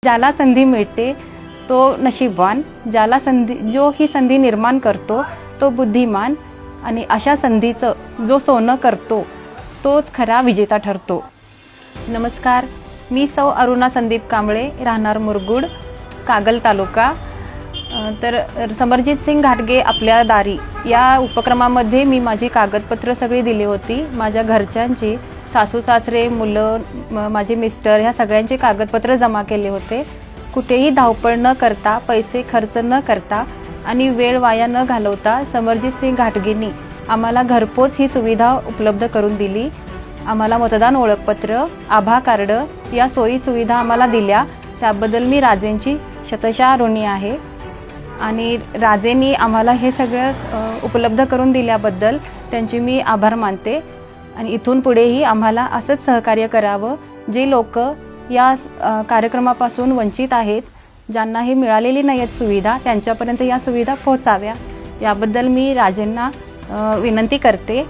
ज्याला संधी मिळते तो नशीबवान, जो ही संधी निर्माण करतो तो बुद्धिमान आणि अशा संधीचं जो सोनं करतो तोच खरा विजेता ठरतो। नमस्कार, मी सौ अरुणा संदीप कांबळे, राहणार मुरगुड, कागल तालुका। तर समरजित सिंग घाटगे आपल्या दारी या उपक्रमामध्ये मी माझी कागदपत्र सगळी दिली होती। माझ्या घरच्यांची, सासू सासरे, मुलं, माझे मिस्टर ह्या सगळ्यांचे कागदपत्र जमा केले होते। कुठेही धावपळ न करता, पैसे खर्च न करता आणि वेळ वाया न घालवता समरजित सिंग घाटगेंनी आम्हाला घरपोच ही सुविधा उपलब्ध करून दिली। आम्हाला मतदान ओळखपत्र, आभा कार्ड या सोयी सुविधा आम्हाला दिल्या, त्याबद्दल मी राजेंची शतशः ऋणी आहे। आणि राजेंनी आम्हाला हे सगळं उपलब्ध करून दिल्याबद्दल त्यांचे मी आभार मानते। आणि इथून पुढेही आम्हाला असंच सहकार्य करावं। जे लोक या कार्यक्रमापासून वंचित आहेत, ज्यांना हे मिळालेली नाहीत सुविधा, त्यांच्यापर्यंत या सुविधा पोहोचाव्या, याबद्दल मी राजेंना विनंती करते।